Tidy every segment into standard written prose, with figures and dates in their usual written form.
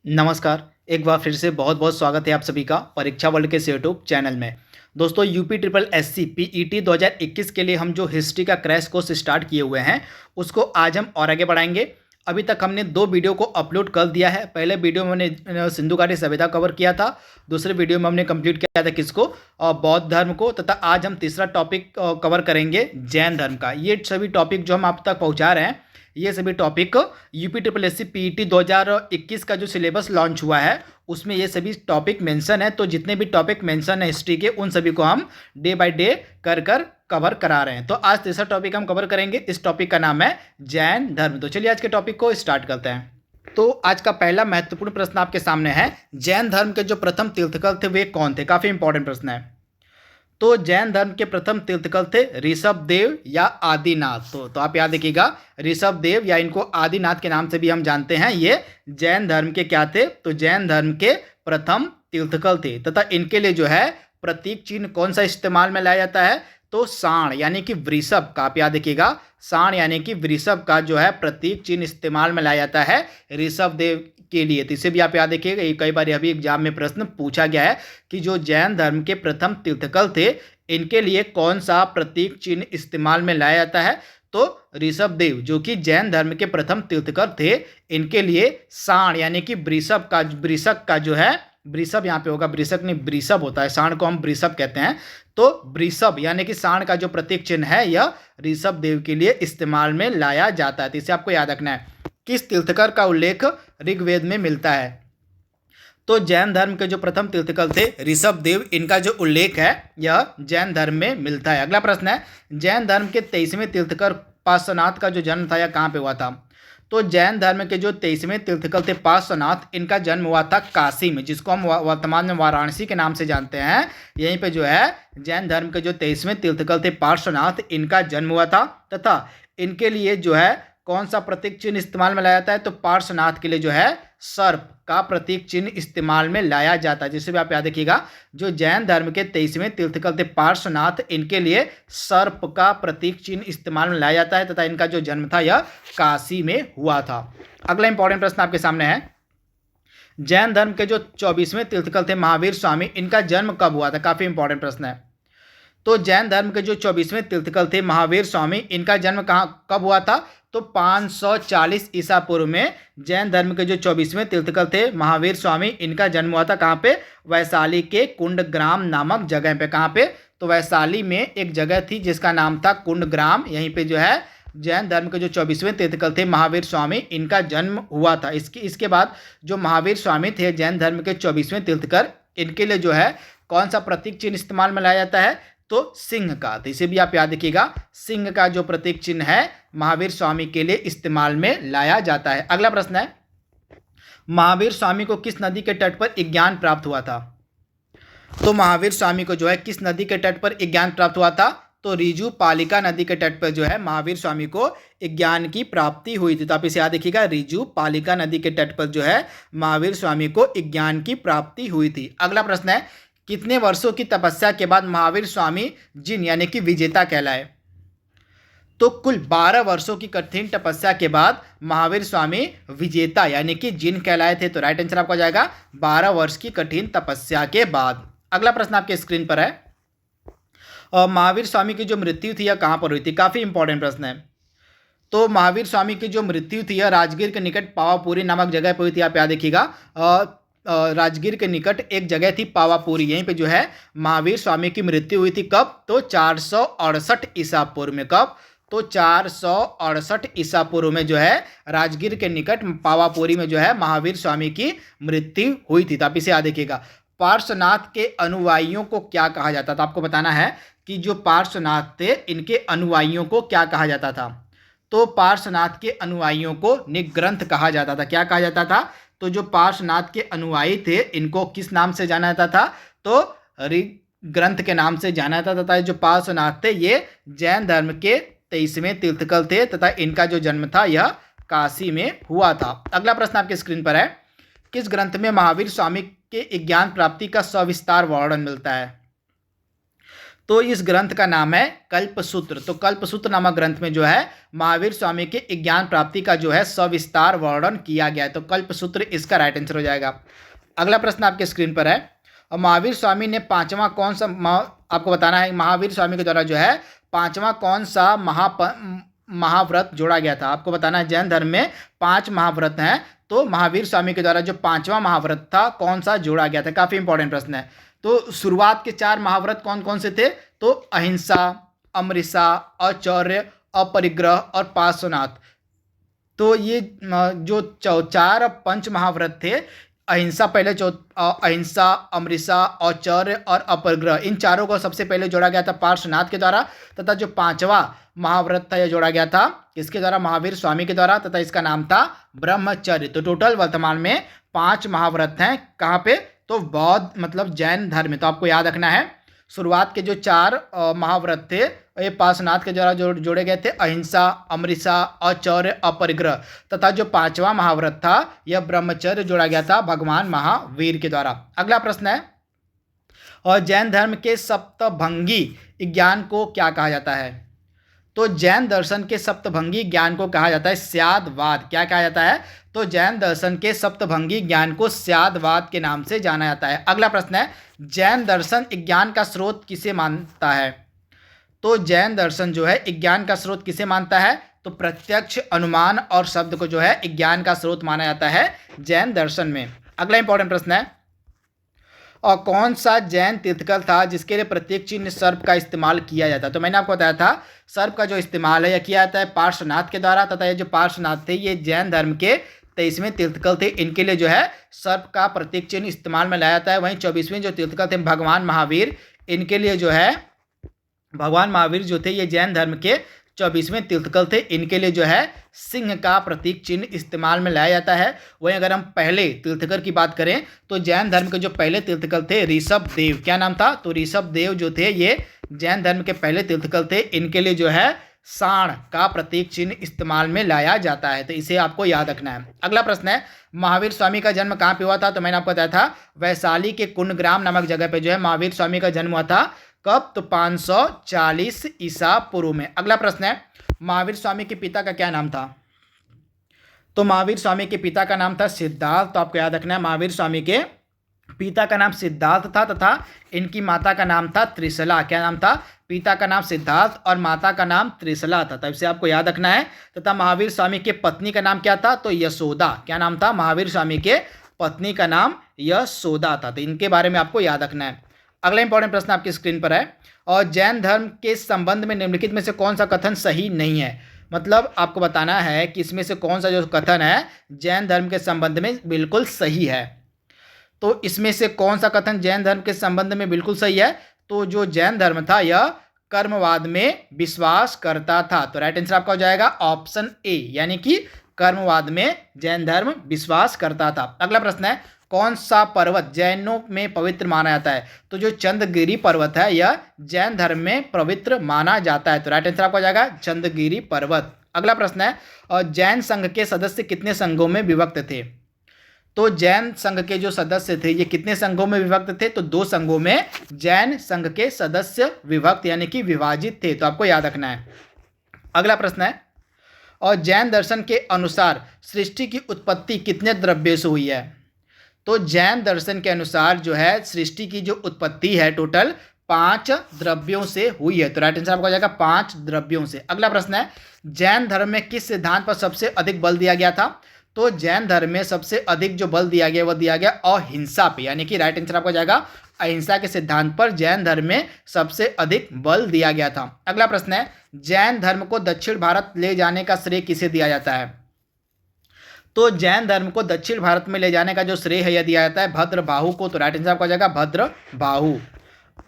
नमस्कार। एक बार फिर से बहुत बहुत स्वागत है आप सभी का परीक्षा वर्ल्ड के इस यूट्यूब चैनल में। दोस्तों यूपी ट्रिपल एससी पीईटी 2021 के लिए हम जो हिस्ट्री का क्रैश कोर्स स्टार्ट किए हुए हैं उसको आज हम और आगे बढ़ाएंगे। अभी तक हमने 2 वीडियो को अपलोड कर दिया है। पहले वीडियो में हमने सिंधु घाटी सभ्यता कवर किया था, दूसरे वीडियो में हमने कंप्लीट किया था किसको, बौद्ध धर्म को, तथा आज हम तीसरा टॉपिक कवर करेंगे जैन धर्म का। ये सभी टॉपिक जो हम आप तक पहुँचा रहे हैं, ये सभी topic UP triple SC PET 2021 का जो सिलेबस लॉन्च हुआ है उसमें ये सभी टॉपिक मेंशन है। तो जितने भी टॉपिक मेंशन है हिस्ट्री के, उन सभी को हम डे बाय डे कर कवर करा रहे हैं। तो आज तीसरा टॉपिक हम कवर करेंगे। इस टॉपिक का नाम है जैन धर्म। तो चलिए आज के टॉपिक को स्टार्ट करते हैं। तो आज का पहला महत्वपूर्ण प्रश्न आपके सामने है, जैन धर्म के जो प्रथम तीर्थंकर थे वे कौन थे। काफी इंपॉर्टेंट प्रश्न है। तो जैन धर्म के प्रथम तीर्थंकर थे ऋषभ देव या आदिनाथ। तो आप याद रखिएगा, ऋषभ देव या इनको आदिनाथ के नाम से भी हम जानते हैं। ये जैन धर्म के क्या थे, तो जैन धर्म के प्रथम तीर्थंकर थे। तथा इनके लिए जो है प्रतीक चिन्ह कौन सा इस्तेमाल में लाया जाता है, तो सांड यानी कि वृषभ का। आप याद रखिएगा, सांड यानी कि वृषभ का जो है प्रतीक चिन्ह इस्तेमाल में लाया जाता है ऋषभ देव के लिए। तो इसे भी आप याद रखिएगा, कई बार अभी एग्जाम में प्रश्न पूछा गया है कि जो जैन धर्म के प्रथम तीर्थंकर थे इनके लिए कौन सा प्रतीक चिन्ह इस्तेमाल में लाया जाता है। तो ऋषभ देव जो कि जैन धर्म के प्रथम तीर्थंकर थे, इनके लिए सांड यानी कि वृषभ का जो है, वृषभ यहाँ पे होगा, वृषभ नहीं वृषभ होता है, सांड को हम वृषभ कहते हैं। तो वृषभ यानी कि सांड का जो प्रतीक चिन्ह है यह ऋषभ देव के लिए इस्तेमाल में लाया जाता है। तो इसे आपको याद रखना है। किस तीर्थंकर का उल्लेख ऋग्वेद में मिलता है। तो जैन धर्म के जो प्रथम तीर्थंकर थे ऋषभ देव, इनका जो उल्लेख है यह जैन धर्म में मिलता है। अगला प्रश्न है, जैन धर्म के 23वें तीर्थंकर पार्श्वनाथ का जो जन्म था यह कहाँ पे हुआ था। तो जैन धर्म के जो 23वें तीर्थंकर थे पार्श्वनाथ, इनका जन्म हुआ था काशी में, जिसको हम वर्तमान में वाराणसी के नाम से जानते हैं। यहीं पे जो है जैन धर्म के जो 23वें तीर्थंकर थे पार्श्वनाथ, इनका जन्म हुआ था। तथा इनके लिए जो है कौन सा प्रतीक चिन्ह इस्तेमाल में लाया जाता है, तो पार्श्वनाथ के लिए जो है सर्प का प्रतीक चिन्ह इस्तेमाल में लाया जाता है। जिससे भी आप याद रखिएगा, जो जैन धर्म के 23वें तीर्थंकर थे पार्श्वनाथ, इनके लिए सर्प का प्रतीक चिन्ह इस्तेमाल में लाया जाता है। तथा इनका जो जन्म था यह काशी में हुआ था। अगला इंपॉर्टेंट प्रश्न आपके सामने है, जैन धर्म के जो 24वें तीर्थंकर थे महावीर स्वामी, इनका जन्म कब हुआ था। काफी इंपॉर्टेंट प्रश्न है। तो जैन धर्म के जो 24वें तीर्थंकर थे महावीर स्वामी, इनका जन्म कब हुआ था, तो 540 ईसा पूर्व में जैन धर्म के जो 24वें तीर्थंकर थे महावीर स्वामी, इनका जन्म हुआ था कहाँ पे, वैशाली के कुंडग्राम नामक जगह पे। कहाँ पे, तो वैशाली में एक जगह थी जिसका नाम था कुंडग्राम। यहीं पे जो है जैन धर्म के जो 24वें तीर्थंकर थे महावीर स्वामी, इनका जन्म हुआ था। इसके बाद जो महावीर स्वामी थे जैन धर्म के 24वें तीर्थंकर, इनके लिए जो है कौन सा प्रतीक चिन्ह इस्तेमाल में लाया जाता है, तो सिंह का। तो इसे भी आप याद रखिएगा, सिंह का जो प्रतीक चिन्ह है महावीर स्वामी के लिए इस्तेमाल में लाया जाता है। अगला प्रश्न है, महावीर स्वामी को किस नदी के तट पर ज्ञान प्राप्त हुआ था। तो महावीर स्वामी को जो है किस नदी के तट पर ज्ञान प्राप्त हुआ था, तो ऋजु पालिका नदी के तट पर जो है महावीर स्वामी को ज्ञान की प्राप्ति हुई थी। तो आप इसे याद रखिएगा, ऋजु पालिका नदी के तट पर जो है महावीर स्वामी को ज्ञान की प्राप्ति हुई थी। अगला प्रश्न है, कितने वर्षों की तपस्या के बाद महावीर स्वामी जिन यानी कि विजेता कहलाए। तो कुल 12 वर्षों की कठिन तपस्या के बाद महावीर स्वामी विजेता यानी कि जिन कहलाए थे। तो राइट आंसर आपका जाएगा 12 वर्ष की कठिन तपस्या के बाद। अगला प्रश्न आपके स्क्रीन पर है, और महावीर स्वामी की जो मृत्यु थी यह कहाँ पर हुई थी। काफी इंपॉर्टेंट प्रश्न है। तो महावीर स्वामी की जो मृत्यु थी यह राजगीर के निकट पावापुरी नामक जगह पर हुई थी। आप याद रखिएगा, राजगीर के निकट एक जगह थी पावापुरी, यहीं पे जो है महावीर स्वामी की मृत्यु हुई थी। कब, तो 468 ईसा पूर्व में। कब, तो 468 ईसा पूर्व में जो है राजगीर के निकट पावापुरी में जो है महावीर स्वामी की मृत्यु हुई थी। तो आप इसे याद रखिएगा। पार्श्वनाथ के अनुयायियों को क्या कहा जाता था। आपको बताना है कि जो पार्श्वनाथ थे इनके अनुयायियों को क्या कहा जाता था। तो पार्श्वनाथ के अनुयायियों को निग्रंथ कहा जाता था। क्या कहा जाता था, तो जो पार्श्वनाथ के अनुयायी थे इनको किस नाम से जाना जाता था, तो ग्रंथ के नाम से जाना जाता था। जो पार्श्वनाथ थे ये जैन धर्म के 23वें तीर्थंकर थे तथा इनका जो जन्म था यह काशी में हुआ था। अगला प्रश्न आपके स्क्रीन पर है, किस ग्रंथ में महावीर स्वामी के ज्ञान प्राप्ति का सविस्तार वर्णन मिलता है। तो इस ग्रंथ का नाम है कल्पसूत्र। तो कल्पसूत्र नामक ग्रंथ में जो है महावीर स्वामी के ज्ञान प्राप्ति का जो है सविस्तार वर्णन किया गया है। तो कल्पसूत्र इसका राइट आंसर हो जाएगा। अगला प्रश्न आपके स्क्रीन पर है, और महावीर स्वामी ने पांचवा कौन सा आपको बताना है, महावीर स्वामी के द्वारा जो है पांचवा कौन सा महाव्रत जोड़ा गया था। आपको बताना है जैन धर्म में 5 महाव्रत हैं, तो महावीर स्वामी के द्वारा जो 5वां महाव्रत था कौन सा जोड़ा गया था। काफी इंपॉर्टेंट प्रश्न है। तो शुरुआत के 4 महाव्रत कौन कौन से थे, तो अहिंसा, अमृषा, अचौर्य, अपरिग्रह और पार्श्वनाथ। तो ये जो 4 पंच महाव्रत थे, अहिंसा पहले अहिंसा, अमृषा, औचौर्य और अपरिग्रह, इन चारों को सबसे पहले जोड़ा गया था पार्श्वनाथ के द्वारा, तथा जो 5वां महाव्रत था यह जोड़ा गया था किसके द्वारा, महावीर स्वामी के द्वारा, तथा इसका नाम था ब्रह्मचर्य। तो टोटल वर्तमान में 5 महाव्रत हैं। कहाँ पे, तो बौद्ध मतलब जैन धर्म में। तो आपको याद रखना है शुरुआत के जो 4 महाव्रत थे ये पार्श्वनाथ के द्वारा जोड़े गए थे, अहिंसा, अमृषा, औचौर्य, अपरिग्रह, तथा जो 5वां महाव्रत था यह ब्रह्मचर्य जोड़ा गया था भगवान महावीर के द्वारा। अगला प्रश्न है, और जैन धर्म के सप्तभंगी ज्ञान को क्या कहा जाता है। तो जैन दर्शन के सप्तभंगी ज्ञान को कहा जाता है स्यादवाद। क्या कहा जाता है, तो जैन दर्शन के सप्तभंगी ज्ञान को स्यादवाद के नाम से जाना जाता है। अगला प्रश्न है, जैन दर्शन ज्ञान का स्रोत किसे मानता है। तो जैन दर्शन जो है ज्ञान का स्रोत किसे मानता है, तो प्रत्यक्ष, अनुमान और शब्द को जो है ज्ञान का स्रोत माना जाता है जैन दर्शन में। अगला इंपॉर्टेंट प्रश्न है, और कौन सा जैन तीर्थकर था जिसके लिए प्रतीक चिन्ह सर्प का इस्तेमाल किया जाता है। तो मैंने आपको बताया था सर्प का जो इस्तेमाल है यह किया जाता है पार्श्वनाथ के द्वारा, तथा ये जो पार्श्वनाथ थे ये जैन धर्म के 23वें तीर्थकर थे। इनके लिए जो है सर्प का प्रतीक चिन्ह इस्तेमाल में लाया जाता है। वहीं 24वें जो तीर्थकर थे भगवान महावीर, इनके लिए जो है भगवान महावीर जो थे ये जैन धर्म के 24वें तीर्थकर थे। इनके लिए जो है सिंह का प्रतीक चिन्ह इस्तेमाल में लाया जाता है। वहीं अगर हम पहले तीर्थकर की बात करें तो जैन धर्म के जो पहले तीर्थकर थे ऋषभ देव, क्या नाम था, तो ऋषभ देव जो थे ये जैन धर्म के पहले तीर्थकर थे। इनके लिए जो है सांड का प्रतीक चिन्ह इस्तेमाल में लाया जाता है। तो इसे आपको याद रखना है। अगला प्रश्न है, महावीर स्वामी का जन्म कहाँ पे हुआ था। तो मैंने आपको बताया था वैशाली के कुंडग्राम नामक जगह पे जो है महावीर स्वामी का जन्म हुआ था। कब, तो 540 ईसा पूर्व में। अगला प्रश्न है, महावीर स्वामी के पिता का क्या नाम था। तो महावीर स्वामी के पिता का नाम था सिद्धार्थ। तो आपको याद रखना है महावीर स्वामी के पिता का नाम सिद्धार्थ था, तथा इनकी माता का नाम था त्रिशला। क्या नाम था, पिता का नाम सिद्धार्थ और माता का नाम त्रिशला था। तब से आपको याद रखना है। तथा महावीर स्वामी के पत्नी का नाम क्या था, तो यशोदा। क्या नाम था, महावीर स्वामी के पत्नी का नाम यशोदा था। तो इनके बारे में आपको याद रखना है। अगला इंपॉर्टेंट प्रश्न आपकी स्क्रीन पर है, और जैन धर्म के संबंध में निम्नलिखित में से कौन सा कथन सही नहीं है। मतलब आपको बताना है कि इसमें से कौन सा जो कथन है जैन धर्म के संबंध में बिल्कुल सही है। तो इसमें से कौन सा कथन जैन धर्म के संबंध में बिल्कुल सही है, तो जो जैन धर्म था यह कर्मवाद में विश्वास करता था। तो राइट आंसर आपका हो जाएगा ऑप्शन ए, यानी कि कर्मवाद में जैन धर्म विश्वास करता था। अगला प्रश्न है, कौन सा पर्वत जैनों में पवित्र माना जाता है। तो जो चंद्रगिरी पर्वत है यह जैन धर्म में पवित्र माना जाता है। तो राइट आंसर आपका हो जाएगा चंद्रगिरी पर्वत। अगला प्रश्न है, और जैन संघ के सदस्य कितने संघों में विभक्त थे। तो जैन संघ के जो सदस्य थे ये कितने संघों में विभक्त थे, तो 2 संघों में जैन संघ के सदस्य विभक्त यानी कि विभाजित थे। तो आपको याद रखना है। अगला प्रश्न है, और जैन दर्शन के अनुसार सृष्टि की उत्पत्ति कितने द्रव्यों से हुई है। तो जैन दर्शन के अनुसार जो है सृष्टि की जो उत्पत्ति है टोटल 5 द्रव्यों से हुई है। तो राइट आंसर आपका हो जाएगा 5 द्रव्यों से। अगला प्रश्न है, जैन धर्म में किस सिद्धांत पर सबसे अधिक बल दिया गया था। तो जैन धर्म में सबसे अधिक जो बल दिया गया वह दिया गया अहिंसा पे, यानी कि राइट आंसर आपका हो जाएगा अहिंसा के सिद्धांत पर जैन धर्म में सबसे अधिक बल दिया गया था। अगला प्रश्न है, जैन धर्म को दक्षिण भारत ले जाने का श्रेय किसे दिया जाता है। तो जैन धर्म को दक्षिण भारत में ले जाने का जो श्रेय है यह दिया जाता है भद्रबाहु को। तो राइट आंसर आपका हो जाएगा भद्रबाहु।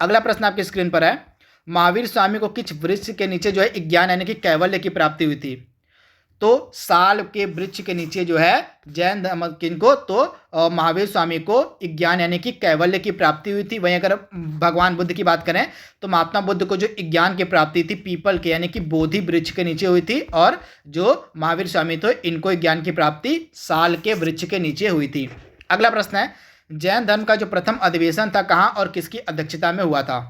अगला प्रश्न आपकी स्क्रीन पर है, महावीर स्वामी को किस वृक्ष के नीचे जो है ज्ञान यानी कि कैवल्य की प्राप्ति हुई थी। तो साल के वृक्ष के नीचे जो है जैन धर्म किनको, तो महावीर स्वामी को ज्ञान यानी कि कैवल्य की प्राप्ति हुई थी। वहीं अगर भगवान बुद्ध की बात करें तो महात्मा बुद्ध को जो ज्ञान की प्राप्ति थी पीपल के यानी कि बोधि वृक्ष के नीचे हुई थी, और जो महावीर स्वामी थे इनको ज्ञान की प्राप्ति साल के वृक्ष के नीचे हुई थी। अगला प्रश्न है, जैन धर्म का जो प्रथम अधिवेशन था कहाँ और किसकी अध्यक्षता में हुआ था।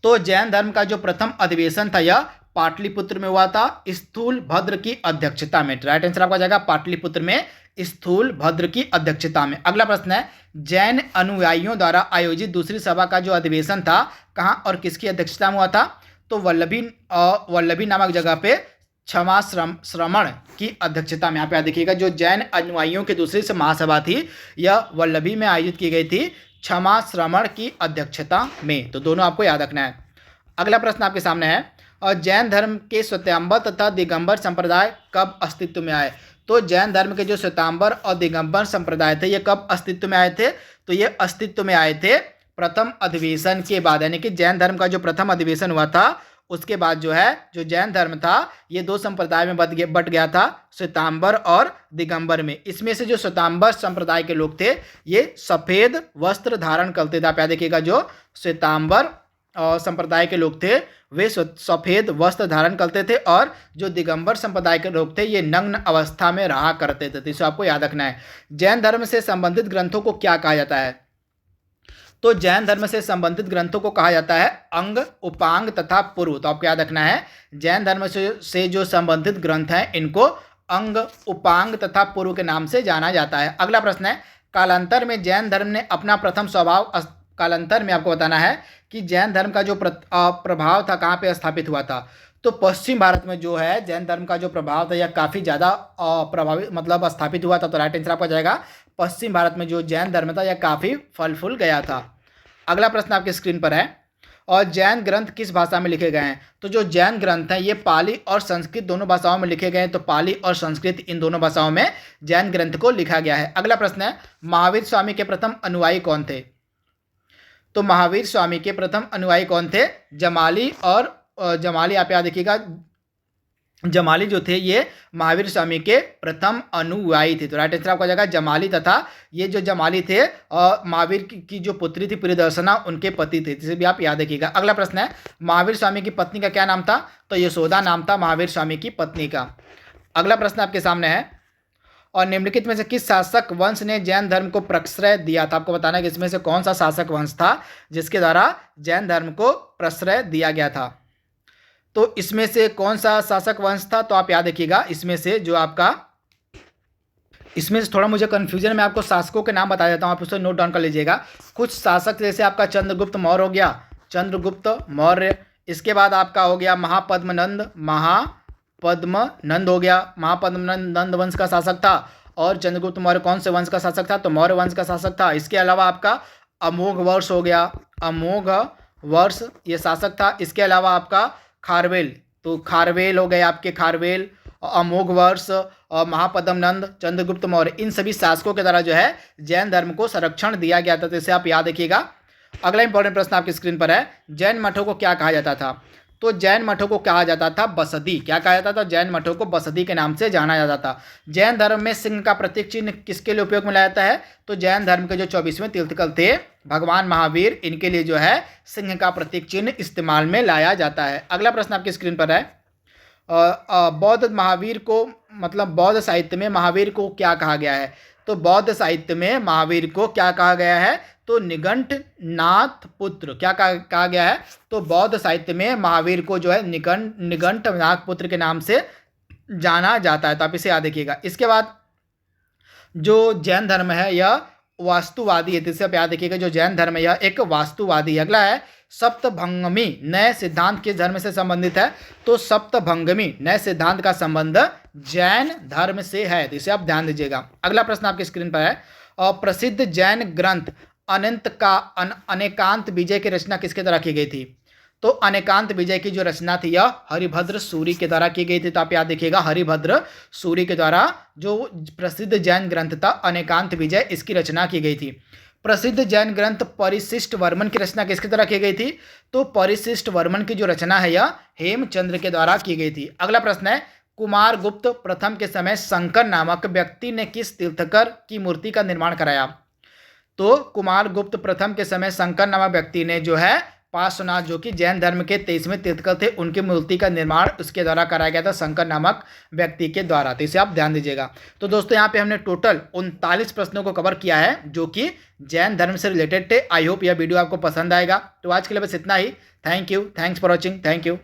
तो जैन धर्म का जो प्रथम अधिवेशन था यह पाटलिपुत्र में हुआ था, स्थूल भद्र की अध्यक्षता में। राइट आंसर आपका जाएगा पाटलिपुत्र में, स्थूल भद्र की अध्यक्षता में। अगला प्रश्न है, जैन अनुयायियों द्वारा आयोजित दूसरी सभा का जो अधिवेशन था कहाँ और किसकी अध्यक्षता में हुआ था? तो वल्लभी नामक जगह पे क्षमा श्रमण की अध्यक्षता में। यहाँ पे याद देखिएगा, जो जैन अनुयायियों की दूसरी महासभा थी यह वल्लभी में आयोजित की गई थी, क्षमा श्रमण की अध्यक्षता में। तो दोनों आपको याद रखना है। अगला प्रश्न आपके सामने है, और जैन धर्म के श्वेतांबर तथा दिगंबर संप्रदाय कब अस्तित्व में आए? तो जैन धर्म के जो श्वेतांबर और दिगंबर संप्रदाय थे ये कब अस्तित्व में आए थे? तो ये अस्तित्व में आए थे प्रथम अधिवेशन के बाद, यानी कि जैन धर्म का जो प्रथम अधिवेशन हुआ था उसके बाद जो है जो जैन धर्म था ये दो संप्रदाय में बट गया था, श्वेतांबर और दिगंबर में। इसमें से जो श्वेतांबर संप्रदाय के लोग थे ये सफ़ेद वस्त्र धारण करते थे। आप याद देखिएगा, जो श्वेतांबर संप्रदाय के लोग थे वे सफ़ेद वस्त्र धारण करते थे, और जो दिगंबर संप्रदाय के लोग थे ये नग्न अवस्था में रहा करते थे। तो इसे आपको याद रखना है। जैन धर्म से संबंधित ग्रंथों को क्या कहा जाता है? तो जैन धर्म से संबंधित ग्रंथों को कहा जाता है अंग, उपांग तथा पूर्व। तो आपको याद रखना है, जैन धर्म से जो संबंधित ग्रंथ हैं इनको अंग, उपांग तथा पूर्व के नाम से जाना जाता है। अगला प्रश्न है, कालांतर में जैन धर्म ने अपना प्रथम स्वभाव, कालांतर में आपको बताना है कि जैन धर्म का जो प्रभाव था कहाँ पे स्थापित हुआ था? तो पश्चिम भारत में जो है जैन धर्म का जो प्रभाव था यह काफ़ी ज़्यादा प्रभावित मतलब स्थापित हुआ था। तो राइट आंसर आपका जाएगा पश्चिम भारत में जो जैन धर्म था यह काफ़ी फल फूल गया था। अगला प्रश्न आपके स्क्रीन पर है, और जैन ग्रंथ किस भाषा में लिखे गए हैं? तो जो जैन ग्रंथ हैं ये पाली और संस्कृत दोनों भाषाओं में लिखे गए हैं। तो पाली और संस्कृत इन दोनों भाषाओं में जैन ग्रंथ को लिखा गया है। अगला प्रश्न है, महावीर स्वामी के प्रथम अनुयायी कौन थे? तो महावीर स्वामी के प्रथम अनुयायी कौन थे? जमाली। और जमाली आप याद रखिएगा, जमाली जो थे ये महावीर स्वामी के प्रथम अनुयायी थे। तो राइट आंसर आपका जाएगा जमाली, तथा ये जो जमाली थे महावीर की जो पुत्री थी प्रियदर्शना उनके पति थे। इसे भी आप याद रखिएगा। अगला प्रश्न है, महावीर स्वामी की पत्नी का क्या नाम था? तो यशोदा नाम था महावीर स्वामी की पत्नी का। अगला प्रश्न आपके सामने है, और निम्नलिखित में से किस शासक वंश ने जैन धर्म को प्रश्रय दिया था? आपको बताना है कि इसमें से कौन सा शासक वंश था जिसके द्वारा जैन धर्म को प्रश्रय दिया गया था? तो इसमें से कौन सा शासक वंश था? तो आप याद रखिएगा, इसमें से जो आपका, इसमें से थोड़ा मुझे कन्फ्यूजन, मैं आपको शासकों के नाम बता देता हूँ, आप उसे नोट डाउन कर लीजिएगा। कुछ शासक जैसे आपका चंद्रगुप्त मौर्य हो गया, चंद्रगुप्त मौर्य। इसके बाद आपका हो गया महापद्मनंद, महापद्मनंद हो गया, महापद्मनंद वंश का शासक था। और चंद्रगुप्त मौर्य कौन से वंश का शासक था? तो मौर्य वंश का शासक था। इसके अलावा आपका अमोघ वर्ष हो गया, अमोघ वर्ष ये शासक था। इसके अलावा आपका खारवेल, तो खारवेल हो गए आपके, खारवेल, अमोघ वर्ष, महापद्मनंद, चंद्रगुप्त मौर्य, इन सभी शासकों के द्वारा जो है जैन धर्म को संरक्षण दिया गया था। तो इसे आप याद रखिएगा। अगला इंपॉर्टेंट प्रश्न आपकी स्क्रीन पर है, जैन मठों को क्या कहा जाता था? तो जैन मठों को कहा जाता था बसदी। क्या कहा जाता था? जैन मठों को बसदी के नाम से जाना जाता था। जैन धर्म में सिंह का प्रतीक चिन्ह किसके लिए उपयोग में लाया जाता है? तो जैन धर्म के जो 24वें तीर्थंकर थे भगवान महावीर, इनके लिए जो है सिंह का प्रतीक चिन्ह इस्तेमाल में लाया जाता है। अगला प्रश्न आपकी स्क्रीन पर है, बौद्ध महावीर को मतलब बौद्ध साहित्य में महावीर को क्या कहा गया है? तो बौद्ध साहित्य में महावीर को क्या कहा गया है? तो निघंटनाथ पुत्र। क्या कहा गया है? तो बौद्ध साहित्य में महावीर को जो है निघंटनाथ पुत्र के नाम से जाना जाता है। तो आप इसे याद रखिएगा। इसके बाद जो जैन धर्म है यह वास्तुवादी है। इसे आप याद रखिएगा, जो जैन धर्म है यह एक वास्तुवादी है। अगला है, सप्तभंगमी नए सिद्धांत किस धर्म से संबंधित है? तो सप्तभंगमी नए सिद्धांत का संबंध जैन धर्म से है। तो इसे आप ध्यान दीजिएगा। अगला प्रश्न आपकी स्क्रीन पर है, और प्रसिद्ध जैन ग्रंथ अनेकांत विजय की रचना किसके द्वारा की गई थी? तो अनेकांत विजय की जो रचना थी यह हरिभद्र सूरी के द्वारा की गई थी। तो आप याद देखिएगा, हरिभद्र सूरी के द्वारा जो प्रसिद्ध जैन ग्रंथ था अनेकांत विजय, इसकी रचना की गई थी। प्रसिद्ध जैन ग्रंथ परिशिष्ट वर्मन की रचना किसके द्वारा की गई थी? तो परिशिष्ट वर्मन की जो रचना है यह हेमचंद्र के द्वारा की गई थी। अगला प्रश्न है, कुमारगुप्त प्रथम के समय शंकर नामक व्यक्ति ने किस तीर्थंकर की मूर्ति का निर्माण कराया? तो कुमारगुप्त प्रथम के समय शंकर नामक व्यक्ति ने जो है पार्श्वनाथ जो कि जैन धर्म के 23वें तीर्थंकर थे, उनकी मूर्ति का निर्माण उसके द्वारा कराया गया था, शंकर नामक व्यक्ति के द्वारा। तो इसे आप ध्यान दीजिएगा। तो दोस्तों यहाँ पे हमने टोटल 39 प्रश्नों को कवर किया है जो कि जैन धर्म से रिलेटेड थे। आई होप यह वीडियो आपको पसंद आएगा। तो आज के लिए बस इतना ही। Thank you, thanks for watching, thank you.